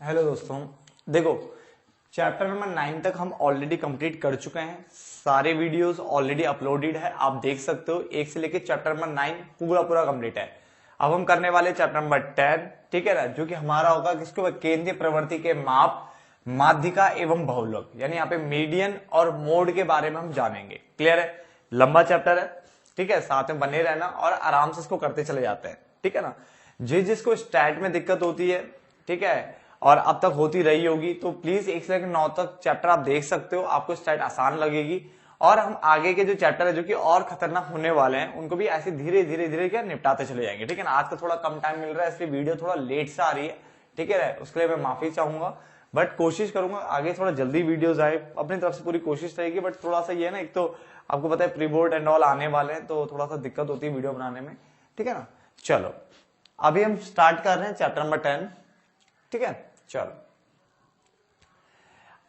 Hello दोस्तों, देखो chapter number 9 तक हम ऑलरेडी कंप्लीट कर चुके हैं। सारे वीडियोस ऑलरेडी अपलोडेड है, आप देख सकते हो। 1 से लेकर चैप्टर नंबर 9 पूरा पूरा कंप्लीट है। अब हम करने वाले चैप्टर नंबर 10, ठीक है ना, जो कि हमारा होगा किसके ऊपर, केंद्रीय प्रवृत्ति के माप, माध्यिका एवं बहुलक, यानी यहाँ पे मीडियन और मोड के बारे में हम जानेंगे। क्लियर है? लंबा चैप्टर है, ठीक है, साथ में बने रहना और आराम से इसको करते चले जाते हैं, ठीक है ना। जिसको स्टैट में दिक्कत होती है, ठीक है, और अब तक होती रही होगी, तो प्लीज 1 से लेकर 9 तक चैप्टर आप देख सकते हो, आपको स्टार्ट आसान लगेगी। और हम आगे के जो चैप्टर है जो कि और खतरनाक होने वाले हैं, उनको भी ऐसे धीरे धीरे धीरे क्या निपटाते चले जाएंगे, ठीक है ना। आज का थोड़ा कम टाइम मिल रहा है, इसलिए वीडियो थोड़ा लेट से आ रही है, ठीक है, उसके लिए मैं माफी चाहूंगा, बट कोशिश करूंगा आगे थोड़ा जल्दी वीडियोस आए। अपनी तरफ से पूरी कोशिश रहेगी, बट थोड़ा सा ये है ना, एक तो आपको पता है प्री बोर्ड एंड ऑल आने वाले हैं, तो थोड़ा सा दिक्कत होती है वीडियो बनाने में, ठीक है ना। चलो अभी हम स्टार्ट कर रहे हैं चैप्टर नंबर 10, ठीक है। चलो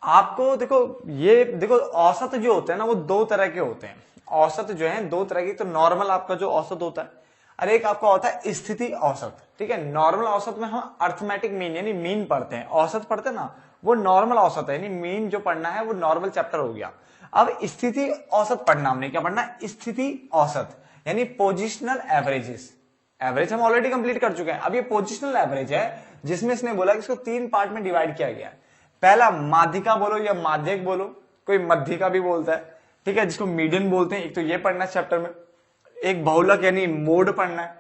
आपको देखो, ये देखो औसत जो होते हैं ना वो 2 तरह के होते हैं। औसत जो है 2 तरह की, तो नॉर्मल आपका जो औसत होता है, और एक आपका होता है स्थिति औसत, ठीक है। नॉर्मल औसत में हम अर्थमेटिक मीन यानी मीन पढ़ते हैं, औसत पढ़ते हैं ना, वो नॉर्मल औसत है, यानी मीन जो पढ़ना है वो नॉर्मल चैप्टर हो गया। अब स्थिति औसत पढ़ना, हमने क्या पढ़ना, स्थिति औसत यानी पोजिशनल एवरेजेस। एवरेज हम ऑलरेडी कंप्लीट कर चुके हैं, अब ये पोजिशनल एवरेज है, जिसमें इसने बोला कि इसको 3 पार्ट में डिवाइड किया गया है। पहला माध्यिका बोलो या माध्यक बोलो, कोई मध्यिका भी बोलता है, ठीक है, जिसको मीडियन बोलते हैं। एक तो ये पढ़ना है चैप्टर में, एक बहुलक यानी मोड पढ़ना है,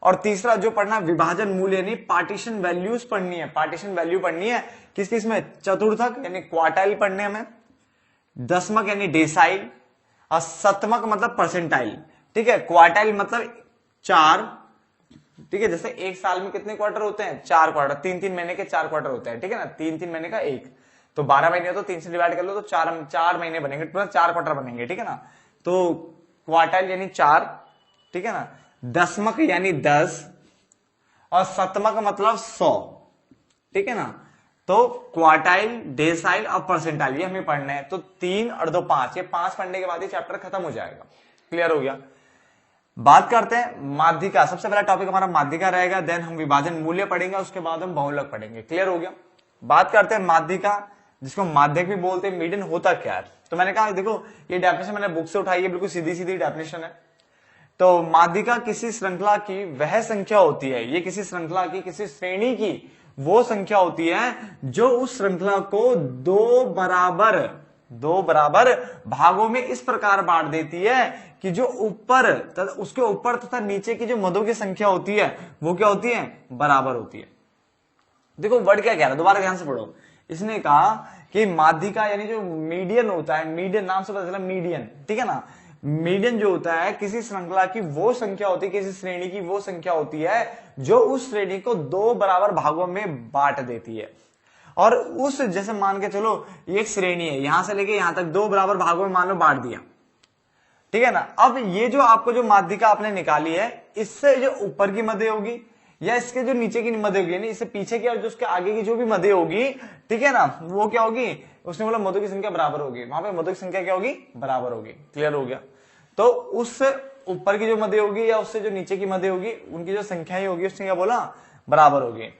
और तीसरा जो पढ़ना है विभाजन मूल्य यानी पार्टीशन वैल्यूज पढ़नी है। पार्टीशन वैल्यू पढ़नी है किस किस में, चतुर्थक यानी क्वार्टाइल पढ़ने हमें, दशमक यानी डेसाइल, और शतमक मतलब परसेंटाइल, ठीक है। क्वार्टाइल मतलब 4, ठीक है, जैसे एक साल में कितने क्वार्टर होते हैं, 4 क्वार्टर, 3-3 महीने के 4 क्वार्टर होते हैं, ठीक है ना, 3-3 महीने का एक, तो 12 महीने हो तो 3 से डिवाइड कर लो तो 4 महीने बनेंगे, मतलब 4 क्वार्टर बनेंगे, ठीक है ना। तो क्वार्टाइल यानी 4, ठीक है ना, दशमक यानी 10, और शतमक मतलब 100, ठीक है ना। तो क्वार्टाइल, डेसाइल और परसेंटाइल ये हमें पढ़ना है, तो 3 और 2 5, ये 5 पढ़ने के बाद ये चैप्टर खत्म हो जाएगा। क्लियर हो गया? बात करते हैं माध्यिका। सबसे पहला टॉपिक हमारा माध्यिका रहेगा, देन हम विभाजन मूल्य पढ़ेंगे, उसके बाद हम बहुलक पढ़ेंगे। क्लियर हो गया? बात करते हैं माध्यिका, जिसको माध्यक भी बोलते हैं। मीडियन होता क्या है, तो मैंने कहा देखो ये डेफिनेशन मैंने बुक से उठाई है, बिल्कुल सीधी सीधी डेफिनेशन है। तो माध्यिका किसी श्रृंखला की वह संख्या होती है, ये किसी श्रृंखला की, किसी श्रेणी की वो संख्या होती है जो उस श्रृंखला को दो बराबर भागों में इस प्रकार बांट देती है कि जो ऊपर उसके ऊपर तथा नीचे की जो मदों की संख्या होती है वो क्या होती है, बराबर होती है। देखो वर्ड क्या कह रहा है, दोबारा ध्यान से पढ़ो। इसने कहा कि माध्यिका यानी जो मीडियन होता है, मीडियन नाम से पता चला मीडियन, ठीक है ना। मीडियन जो होता है किसी श्रृंखला की वो संख्या होती है, किसी श्रेणी की वो संख्या होती है जो उस श्रेणी को 2 बराबर भागों में बांट देती है। और उस जैसे मान के चलो एक श्रेणी है, यहां से लेके यहां तक 2 बराबर भागों में मान लो बांट दिया, ठीक है ना। अब ये जो आपको जो माध्यिका आपने निकाली है, इससे जो ऊपर की मदे होगी या इसके जो नीचे की मदे होगी, यानी इससे पीछे की और जो उसके आगे की जो भी मदे होगी, ठीक है ना, वो क्या होगी, उसने बोला मदों की संख्या बराबर होगी, वहां पे मदों की संख्या क्या होगी, बराबर होगी। क्लियर हो गया? तो उससे ऊपर की जो मदे होगी या उससे जो नीचे की मदे होगी, उनकी जो संख्या होगी उसने क्या बोला, बराबर होगी।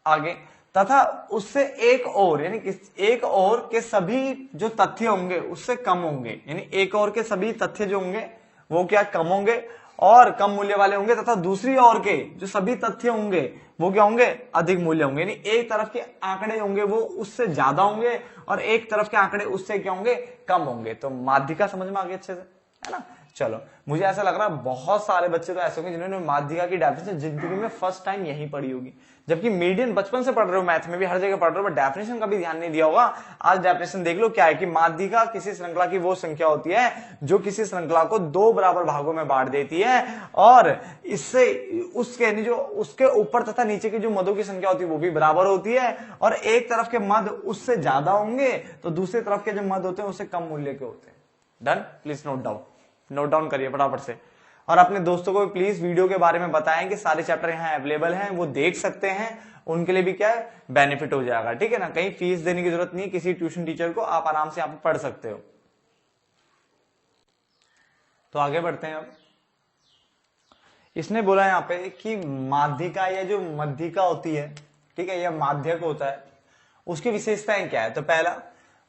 आगे तथा उससे एक और यानी एक और के सभी जो तथ्य होंगे उससे कम होंगे, यानी एक और के सभी तथ्य जो होंगे वो क्या कम होंगे और कम मूल्य वाले होंगे, तथा दूसरी ओर के जो सभी तथ्य होंगे वो क्या होंगे, अधिक मूल्य होंगे। यानी एक तरफ के आंकड़े होंगे वो उससे ज्यादा होंगे और एक तरफ के आंकड़े उससे क्या होंगे, कम होंगे। तो माध्यिका समझ में आ गई अच्छे से, है ना। चलो मुझे ऐसा लग रहा है बहुत सारे बच्चे तो ऐसे होंगे जिन्होंने माध्यिका की डेफिनेशन जिंदगी में फर्स्ट टाइम यही पढ़ी होगी, जबकि मीडियन बचपन से पढ़ रहे हो, मैथ में भी हर जगह पढ़ रहे हो, बट डेफिनेशन का भी ध्यान नहीं दिया होगा। आज डेफिनेशन देख लो क्या है कि माध्यिका किसी श्रृंखला की वो संख्या होती है जो किसी श्रृंखला को 2 बराबर भागों में बांट देती है और इससे उसके जो उसके ऊपर तथा नीचे की जो मदों की संख्या होती है वो भी बराबर होती है, और एक तरफ के मद उससे ज्यादा होंगे तो दूसरी तरफ के जो मद होते हैं उससे कम मूल्य के होते हैं। डन? प्लीज नोट डाउन करिए फटाफट से, और अपने दोस्तों को प्लीज वीडियो के बारे में बताएं कि सारे चैप्टर यहाँ अवेलेबल हैं, वो देख सकते हैं, उनके लिए भी क्या है, बेनिफिट हो जाएगा, ठीक है ना। कहीं फीस देने की जरूरत नहीं, किसी ट्यूशन टीचर को आप आराम से यहाँ पे पढ़ सकते हो। तो आगे बढ़ते हैं। अब इसने बोला यहाँ पे कि माध्यिका या जो मध्यिका होती है, ठीक है, यह माध्यक होता है। उसकी विशेषताएं क्या है? तो पहला,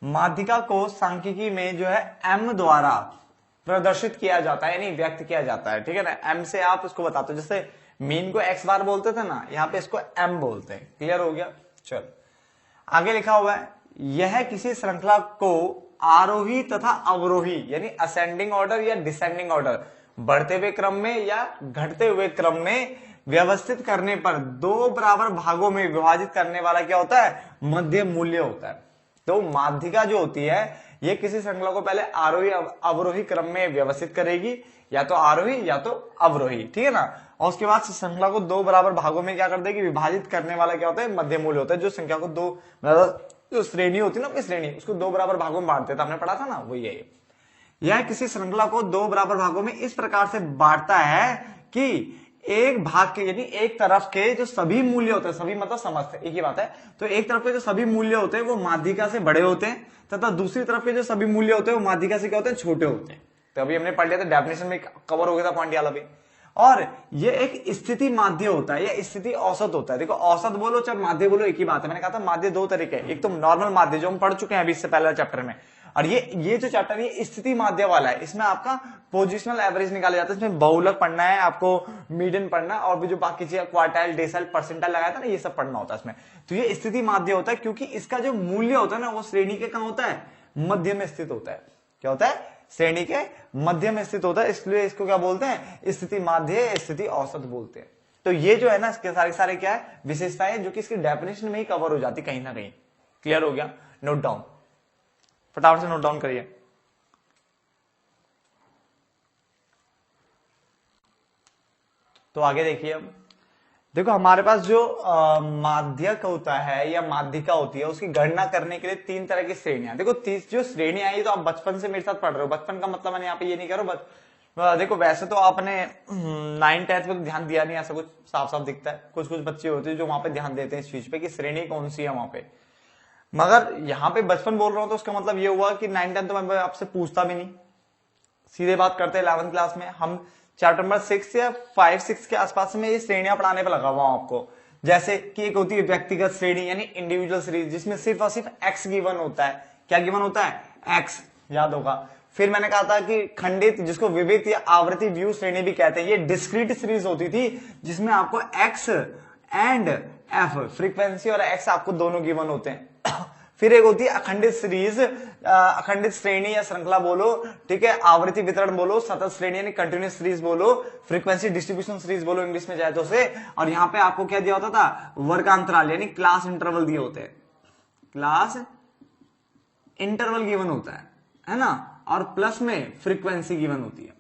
माध्यिका को सांख्यिकी में जो है m द्वारा प्रदर्शित किया जाता है, यानी व्यक्त किया जाता है, ठीक है ना। m से आप उसको बताते हो, जैसे मीन को x बार बोलते थे ना, यहाँ पे इसको m बोलते हैं। क्लियर हो गया? चलो आगे लिखा हुआ है, यह किसी श्रृंखला को आरोही तथा अवरोही यानी असेंडिंग ऑर्डर या डिसेंडिंग ऑर्डर, बढ़ते हुए क्रम में या घटते हुए क्रम में व्यवस्थित करने पर दो बराबर भागों में विभाजित करने वाला क्या होता है? मध्य मूल्य होता है। तो माध्यिका जो होती है ये किसी श्रृंखला को पहले आरोही अवरोही क्रम में व्यवस्थित करेगी, या तो आरोही या तो अवरोही, ठीक है ना। और उसके बाद श्रृंखला को दो बराबर भागों में क्या कर देगी? विभाजित करने वाला क्या होता है? मध्य मूल्य होता है। जो संख्या को दो, जो श्रेणी होती है ना, अपनी श्रेणी, उसको दो बराबर भागों में बांटते थे, आपने पढ़ा था ना, वही है। यह किसी श्रृंखला को दो बराबर भागों में इस प्रकार से बांटता है कि एक भाग के यानी एक तरफ के जो सभी मूल्य होते हैं, सभी मतलब समस्त एक ही बात है, तो एक तरफ के जो सभी मूल्य होते हैं वो माध्यिका से बड़े होते हैं, तथा दूसरी तरफ के जो सभी मूल्य होते हैं वो माध्यिका से क्या होते हैं? छोटे होते हैं। तो अभी हमने पढ़ लिया था, डेफिनेशन में कवर हो गया था पॉइंट वाला भी। और ये एक स्थिति माध्य होता है, ये स्थिति औसत होता है। देखो औसत बोलो चाहे माध्य बोलो एक ही बात है। मैंने कहा था माध्य दो तरीके हैं, एक तो नॉर्मल माध्य जो हम पढ़ चुके हैं अभी इससे पहले चैप्टर में, और ये जो चैप्टर ये स्थिति माध्य वाला है, इसमें आपका पोजिशनल एवरेज निकाला जाता है। इसमें बहुलक पढ़ना है आपको, मीडियन पढ़ना है, और भी जो बाकी चीजें क्वार्टाइल, डेसाइल, परसेंटाइल लगाया था ना, ये सब पढ़ना होता है इसमें। तो ये स्थिति माध्य होता है क्योंकि इसका जो मूल्य होता है ना वो श्रेणी के कहां होता है? मध्य में स्थित होता है। क्या होता है? श्रेणी के मध्य में स्थित होता है, इसलिए इसको क्या बोलते हैं? स्थिति माध्य, स्थिति औसत बोलते हैं। तो ये जो है ना इसके सारे क्या है? विशेषताएं जो कि इसकी डेफिनेशन में ही कवर हो जाती कहीं ना कहीं। क्लियर हो गया? नोट डाउन, फटाफट से नोट डाउन करिए। तो आगे देखिए, अब देखो हमारे पास जो माध्यक होता है या माध्यिका होती है उसकी गणना करने के लिए तीन तरह की श्रेणियां। देखो जो श्रेणियां आई तो आप बचपन से मेरे साथ पढ़ रहे हो। बचपन का मतलब मैंने यहाँ पे ये नहीं कह रहा हूं, देखो वैसे तो आपने 9th-10th में ध्यान दिया नहीं, ऐसा कुछ साफ साफ दिखता है। कुछ कुछ बच्चे होते हैं जो वहां पे ध्यान देते हैं इस चीज पे कि श्रेणी कौन सी है वहां पे, मगर यहाँ पे बचपन बोल रहा हूं तो उसका मतलब ये हुआ कि 9th-10th तो मैं आपसे पूछता भी नहीं, सीधे बात करते हैं 11th क्लास में। हम चैप्टर नंबर 6 या 5-6 के आसपास में ये श्रेणियां पढ़ाने पर लगा हुआ हूं आपको। जैसे कि एक होती है व्यक्तिगत श्रेणी यानी इंडिविजुअल सीरीज, जिसमें सिर्फ और सिर्फ एक्स गिवन होता है। क्या गिवन होता है? एक्स, याद होगा। फिर मैंने कहा था कि खंडित, जिसको विविध या आवृत्ति व्यू श्रेणी भी कहते हैं, ये डिस्क्रीट सीरीज होती थी जिसमें आपको एक्स एंड एफ, फ्रीक्वेंसी और एक्स आपको दोनों गिवन होते हैं। फिर एक होती है अखंडित सीरीज, अखंडित श्रेणी या श्रृंखला बोलो, ठीक है, आवृत्ति वितरण बोलो, सतत श्रेणी यानी कंटिन्यूस सीरीज बोलो, फ्रीक्वेंसी डिस्ट्रीब्यूशन सीरीज बोलो इंग्लिश में जाए तो उसे। और यहाँ पे आपको क्या दिया होता था? वर्गांतराल यानी क्लास इंटरवल दिए होते हैं, क्लास इंटरवल गिवन होता है ना, और प्लस में फ्रीक्वेंसी गिवन होती है।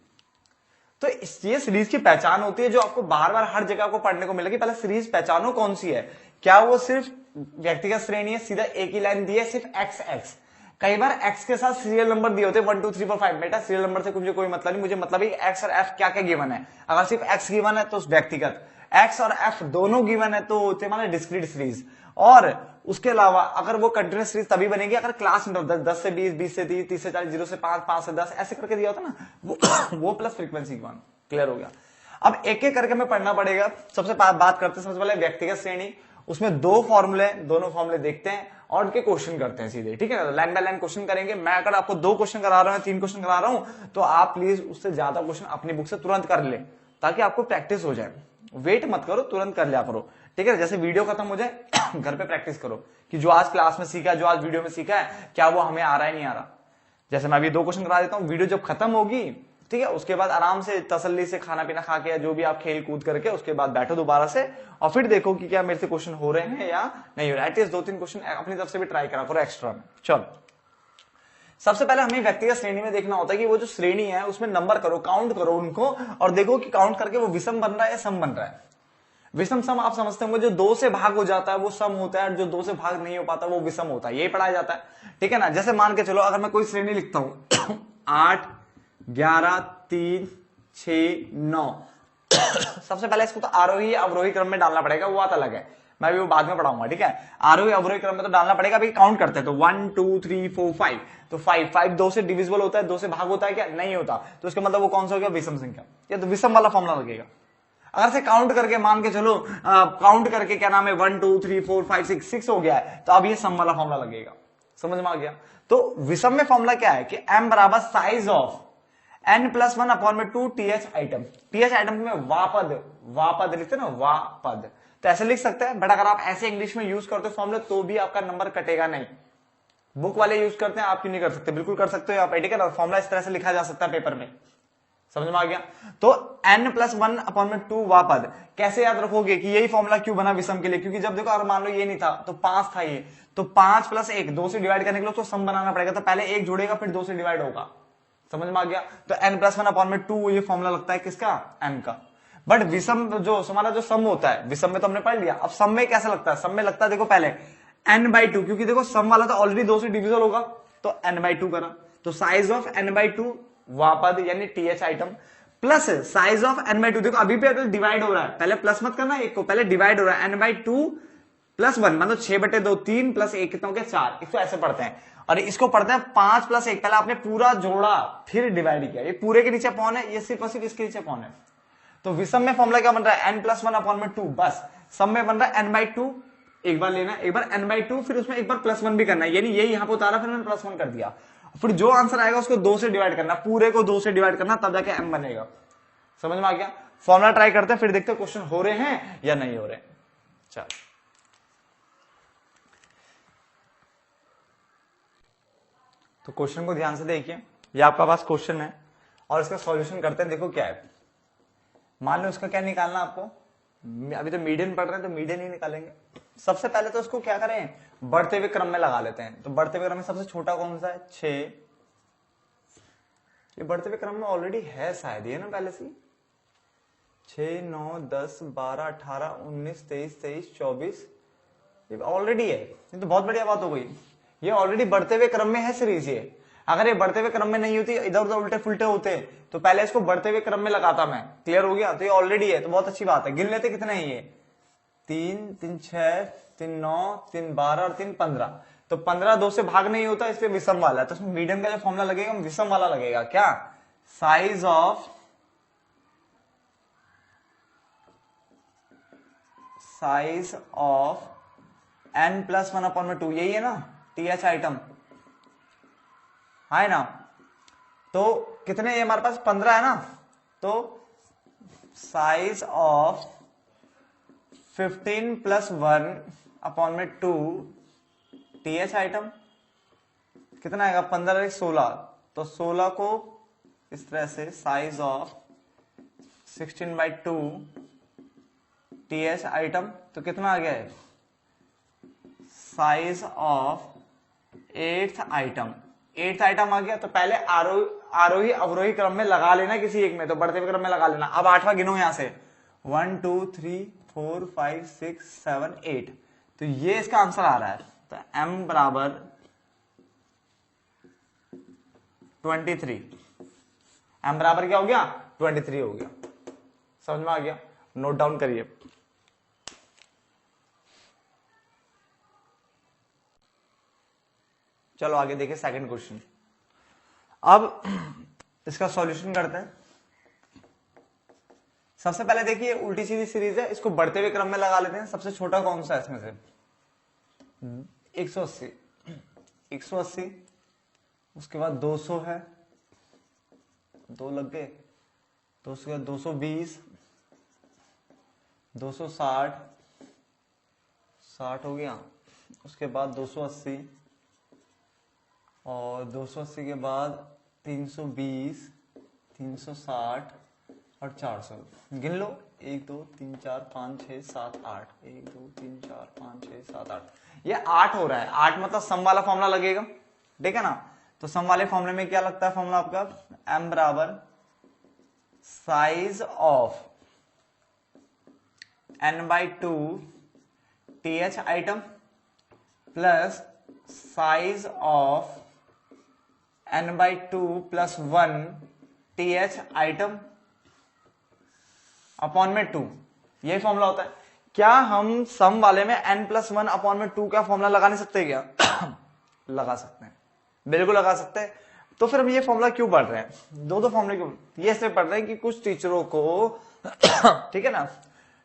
तो ये सीरीज की पहचान होती है जो आपको बार बार हर जगह को पढ़ने को मिलेगी। पहले सीरीज पहचानो कौन सी है। क्या वो सिर्फ व्यक्तिगत श्रेणी है, सीधा एक ही लाइन दी है, सिर्फ एक्स एक्स। कई बार एक्स के साथ सीरियल नंबर दिए होते हैं 1 2 3 4 5। बेटा सीरियल नंबर से मुझे कोई मतलब नहीं, मुझे मतलब है एक्स और एफ क्या क्या गिवन है। अगर सिर्फ एक्स गिवन है तो व्यक्तिगत, एक्स और एफ दोनों गिवन है तो होते हमारे डिस्क्रीट सीरीज। और उसके अलावा अगर वो कंटिन्यूस सीरीज तभी बनेगी अगर क्लास इंटरवल 10 से 20, 20 से 30, 30 से 40, 0 से 5, 5 से 10 ऐसे करके दिया होता ना, वो प्लस फ्रीक्वेंसी गिवन। क्लियर हो गया? अब एक एक करके हमें पढ़ना पड़ेगा। सबसे बात करते हैं सबसे पहले व्यक्तिगत श्रेणी। उसमें दो फॉर्मूले, दोनों फॉर्मूले देखते हैं और उनके क्वेश्चन करते हैं सीधे, ठीक है ना। लाइन बाय लाइन क्वेश्चन करेंगे। मैं अगर आपको 2 क्वेश्चन करा रहा हूं, 3 क्वेश्चन करा रहा हूं, तो आप प्लीज उससे ज्यादा क्वेश्चन अपनी बुक से तुरंत कर ले ताकि आपको प्रैक्टिस हो जाए। वेट मत करो, तुरंत कर लिया करो, ठीक है। जैसे वीडियो खत्म हो जाए घर पे प्रैक्टिस करो कि जो आज क्लास में सीखा है, जो आज वीडियो में सीखा है, क्या वो हमें आ रहा है नहीं आ रहा। जैसे मैं अभी 2 क्वेश्चन करा देता हूँ, वीडियो जब खत्म होगी, ठीक है, उसके बाद आराम से तसल्ली से खाना पीना खा के, जो भी आप खेल कूद करके, उसके बाद बैठो दोबारा से और फिर देखो कि क्या मेरे से क्वेश्चन हो रहे हैं या नहीं हो रहे। एटलीस्ट 2-3 क्वेश्चन अपनी तरफ से भी ट्राई करा करो एक्स्ट्रा में। चलो, सबसे पहले हमें व्यक्तिगत श्रेणी में देखना होता है कि वो जो श्रेणी है उसमें नंबर करो, काउंट करो उनको और देखो कि काउंट करके वो विषम बन रहा है या सम बन रहा है। विषम सम आप समझते होंगे, जो 2 से भाग हो जाता है वो सम होता है, जो 2 से भाग नहीं हो पाता वो विषम होता है। यही पढ़ाया जाता है, ठीक है ना। जैसे मान के चलो अगर मैं कोई श्रेणी लिखता हूं 8, 11, 3, 6, 9 सबसे पहले इसको तो आरोही अवरोही क्रम में डालना पड़ेगा, वो बात अलग है, मैं भी वो बाद में पढ़ाऊंगा, ठीक है। आरोही अवरोही क्रम में तो डालना पड़ेगा। अभी काउंट करते हैं तो 1 2 3 4 5, तो 5 2 से डिविजिबल होता है, 2 से भाग होता है क्या? नहीं होता। तो इसका मतलब वो कौन सा हो गया? विषम संख्या। ये तो विषम वाला फॉर्मूला लगेगा। अगर से काउंट करके मान के चलो, काउंट करके क्या नाम है 1 2 3 4 5 6 हो गया है, तो अब ये सम वाला फॉर्मूला लगेगा। समझ में आ गया? तो विषम में फॉर्मूला क्या है कि m बराबर size of n+1/2 th item. th item में वापद लिखते ना, वापद, तो ऐसे लिख सकते हैं। बट अगर आप ऐसे इंग्लिश में यूज करते हो फॉर्मूले तो भी आपका नंबर कटेगा नहीं। बुक वाले यूज करते हैं, आप क्यों नहीं कर सकते? बिल्कुल कर सकते हो आप। ठीक है ना, फॉर्मूला इस तरह से लिखा जा सकता है पेपर में। समझ में आ गया? तो n+1/2 वापद कैसे याद रखोगे कि यही फॉर्मूला क्यों बना विषम के लिए? क्योंकि जब देखो, अगर मान लो ये नहीं था तो 5 था ये, तो 5 + 1 2 से डिवाइड करने के लिए तो सम बनाना पड़ेगा, तो पहले 1 जोड़ेगा फिर 2 से डिवाइड होगा। समझ में आ गया? तो n+1/2 ये फॉर्मूला लगता है किसका? n का। बट विषम जो हमारा जो सम होता है, विषम में तो हमने पढ़ लिया, अब सम में कैसा लगता है? सम में लगता है देखो पहले n/2, क्योंकि देखो सम वाला तो ऑलरेडी 2 से डिविजल होगा, तो n/2 करा, तो साइज ऑफ n/2 वापद यानी th item plus size of n/2। देखो अभी पे डिवाइड हो रहा है, पहले प्लस मत करना, एक को पहले डिवाइड हो रहा है, n/2 + 1 मतलब 6/2 3 + 1 कितना हो गया 4। इसको ऐसे पढ़ते हैं, और इसको पढ़ते हैं 5 + 1। पहले आपने पूरा जोड़ा फिर डिवाइड किया, ये पूरे के नीचे पौन है, ये सिर्फ और सिर्फ इसके नीचे पौन है। तो विषम में फॉर्मूला क्या बन रहा है? n+1/2 बस। सम में बन रहा है n/2, एक बार लेना, एक बार n/2, फिर उसमें एक बार +1 भी करना है, यानी ये यहां पर उतारा फिर मैंने +1 कर दिया, फिर जो आंसर आएगा उसको 2 से डिवाइड करना, पूरे को 2 से डिवाइड करना, तब जाके m बनेगा। समझ में आ गया? फॉर्मूला ट्राई करते हैं, फिर देखते हैं क्वेश्चन हो रहे हैं या नहीं हो रहे। चल, तो क्वेश्चन को ध्यान से देखिए, ये आपका पास क्वेश्चन है और इसका सॉल्यूशन करते हैं। देखो क्या है, मान लो इसका क्या निकालना आपको, अभी तो मीडियन पढ़ रहे हैं तो मीडियन ही निकालेंगे। सबसे पहले तो इसको क्या करें, बढ़ते हुए क्रम में लगा लेते हैं। तो बढ़ते हुए क्रम में सबसे छोटा कौन सा है? 6। ये बढ़ते हुए क्रम में ऑलरेडी है शायद, ये ना पहले से 6 9 10 12 18 19 23 23 24, ये ऑलरेडी है। ये तो बहुत बढ़िया बात हो गई, ये ऑलरेडी बढ़ते हुए क्रम में है सीरीज। ये अगर ये बढ़ते हुए क्रम में नहीं होती, इधर उधर उल्टे फुलटे होते, तो पहले इसको बढ़ते हुए क्रम में लगाता मैं। क्लियर हो गया? तो ये ऑलरेडी है, तो बहुत अच्छी बात है। गिन लेते कितने हैं ये? 3 3 6 3 9 3 12 और 3 15। तो 15 2 से भाग नहीं होता, इसलिए विषम वाला है। तो उसमें मीडियम का जो फॉर्मूला लगेगा विषम वाला लगेगा। क्या? साइज ऑफ n+1/2, यही है ना th आइटम, है ना? तो कितने ये हमारे पास 15 है ना, तो साइज ऑफ 15 + 1/2 th आइटम कितना आएगा? 15 1 16, तो 16 को इस तरह से साइज ऑफ 16/2 th आइटम, तो कितना आ गया है? Size of 8th item. 8th item आ गया, तो पहले आरोही अवरोही क्रम में लगा लेना किसी एक में, तो बढ़ते हुए क्रम में लगा लेना। अब 8वां गिनो यहां से, 1 2 3 4 5 6 7 8, तो ये इसका आंसर आ रहा है। तो m बराबर 23, m बराबर क्या हो गया? 23 हो गया। समझ में आ गया? नोट डाउन करिए। चलो आगे देखिए सेकंड क्वेश्चन। अब इसका सॉल्यूशन करते हैं। सबसे पहले देखिए उल्टी सीधी सीरीज है, इसको बढ़ते हुए क्रम में लगा लेते हैं। सबसे छोटा कौन सा है इसमें से? 180, 180, उसके बाद 200 है, 2 लग गए, 200 220, 260, 60 हो गया, उसके बाद 280, और 280 के बाद 320, 360 और 400। गिन लो, 1 2 3 4 5 6 7 8, 1 2 3 4 5 6 7 8, ये 8 हो रहा है। 8 मतलब सम वाला फॉर्मूला लगेगा, ठीक है ना? तो सम वाले फॉर्मूले में क्या लगता है फॉर्मूला आपका? m बराबर size of n/2 th item plus size of n/2 + 1 th item upon में 2, यही फॉर्मूला होता है। क्या हम सम वाले में n+1/2 का फॉर्मूला लगा नहीं सकते क्या? लगा सकते हैं, बिल्कुल लगा सकते हैं। तो फिर हम ये फॉर्मूला क्यों पढ़ रहे हैं? दो फॉर्मूले क्यों? ये इसलिए पढ़ रहे हैं कि कुछ टीचरों को ठीक है ना।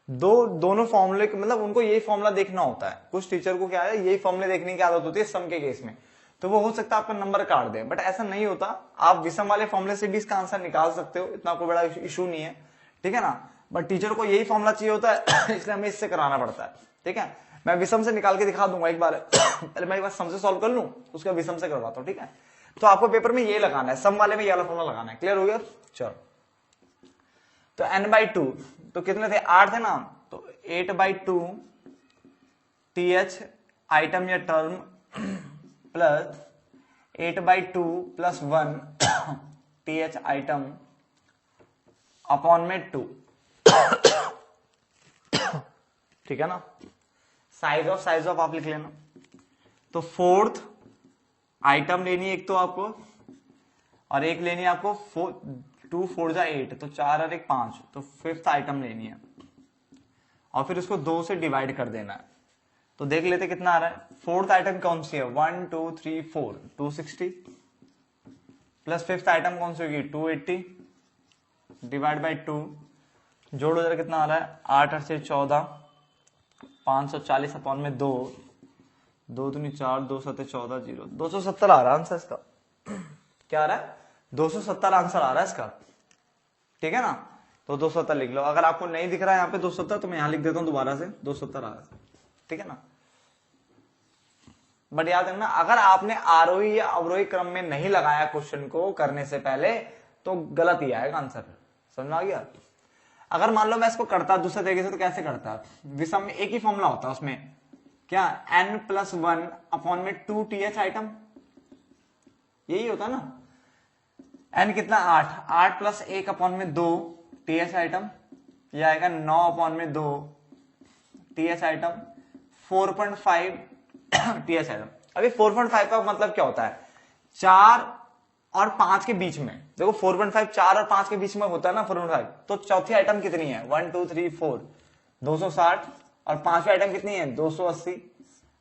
दोनों फॉर्मूले मतलब उनको यही फॉर्मूला देखना होता है। कुछ टीचर को क्या है, यही फॉर्मूले देखने की आदत होती है सम के केस में, तो वो हो सकता है आपका नंबर काट दे, बट ऐसा नहीं होता। आप विषम वाले फॉर्मूले से भी इसका आंसर निकाल सकते हो, इतना कोई बड़ा इशू नहीं है, ठीक है ना। बट टीचर को यही फॉर्मूला चाहिए होता है इसलिए हमें इससे कराना पड़ता है, ठीक है। मैं विषम से निकाल के दिखा दूंगा एक बार पहले मैं एक बार सम से सॉल्व कर लूं, उसका विषम से करवाता हूं, ठीक है। तो आपको पेपर में ये लगाना है, सम वाले में ये वाला फॉर्मूला लगाना है। क्लियर हो गया? चलो, तो n/2 तो कितने थे? 8 थे ना, तो 8/2 TH आइटम या term plus 8/2 + 1 TH item upon में 2, ठीक है ना। साइज ऑफ आप लिख लेना। तो फोर्थ आइटम लेनी है एक तो आपको, और एक लेनी है आपको 2 4 जा 8, तो 4 और 1 5, तो फिफ्थ आइटम लेनी है और फिर उसको 2 से डिवाइड कर देना है। तो देख लेते कितना आ रहा है। फोर्थ आइटम कौन सी है? 1 2 3 4 260 प्लस फिफ्थ आइटम कौन सी होगी? 280 डिवाइड बाई 2, जोड़ो जरा कितना आ रहा है? 8 8 से 14 540 अपॉन में 2 2 दूनी 4 2 7 14 0 270 आ रहा है आंसर इसका। क्या आ रहा है? 270 आंसर आ रहा है इसका, ठीक है ना। तो 270 लिख लो। अगर आपको नहीं दिख रहा है यहाँ पे 270 तो मैं यहां लिख देता हूं दोबारा से 270 आ रहा है, ठीक है ना। बट याद रखना, अगर आपने आरोही या अवरोही क्रम में नहीं लगाया क्वेश्चन को करने से पहले तो गलत ही आएगा आंसर। समझ में आ गया? अगर मान लो मैं इसको करता दूसरे तरीके से तो कैसे करता? विषम में एक ही फॉर्मूला होता है, उसमें क्या n+1 अपॉन में 2 TH आइटम, यही होता ना। n कितना? 8 + 1 अपॉन में 2 TH आइटम, यह आएगा 9 अपॉन में 2 TH आइटम, 4.5 TH आइटम। अभी 4.5 का मतलब क्या होता है? 4 और 5 के बीच में, देखो 4.5 4 और 5 के बीच में होता है ना 4.5, तो चौथी आइटम कितनी है? 1 2 3 4 260, और पांचवी आइटम कितनी है? 280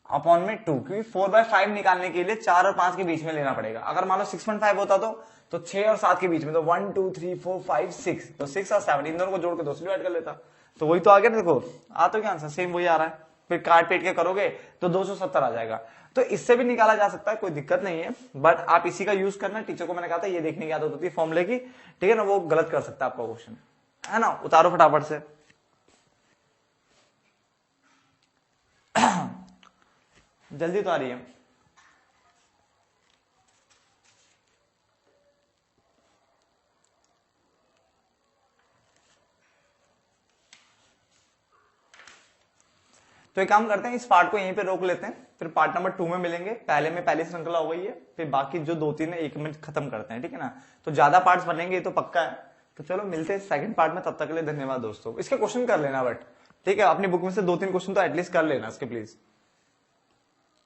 अपॉन में 2, क्योंकि 4/5 निकालने के लिए 4 और 5 के बीच में लेना पड़ेगा। अगर मान लो 6.5 होता तो 6 और 7 के बीच में, तो 1 2 3 4 5 6, तो 6 और 7 इन दोनों को जोड़ के 2 से डिवाइड कर लेता, तो वही तो आ गया ना। देखो आ तो क्या आंसर सेम वही आ रहा है। फिर काट पीट के करोगे तो 270 आ जाएगा। तो इससे भी निकाला जा सकता है, कोई दिक्कत नहीं है, बट आप इसी का यूज करना। टीचर को मैंने कहा था ये देखने की आदत होती है फॉर्मूले की, ठीक है ना, वो गलत कर सकता है आपका क्वेश्चन, है ना। उतारो फटाफट से जल्दी तो आ रही है। तो एक काम करते हैं, इस पार्ट को यहीं पे रोक लेते हैं, फिर पार्ट नंबर 2 में मिलेंगे। पहले में पहली श्रृंखला हो गई है, फिर बाकी जो 2-3 है 1 मिनट खत्म करते हैं, ठीक है ना। तो ज्यादा पार्ट्स बनेंगे ये तो पक्का है। तो चलो मिलते हैं सेकंड पार्ट में, तब तक के लिए धन्यवाद दोस्तों। इसके क्वेश्चन कर लेना बट, ठीक है, अपनी बुक में से 2-3 क्वेश्चन तो एटलीस्ट कर लेना इसके प्लीज।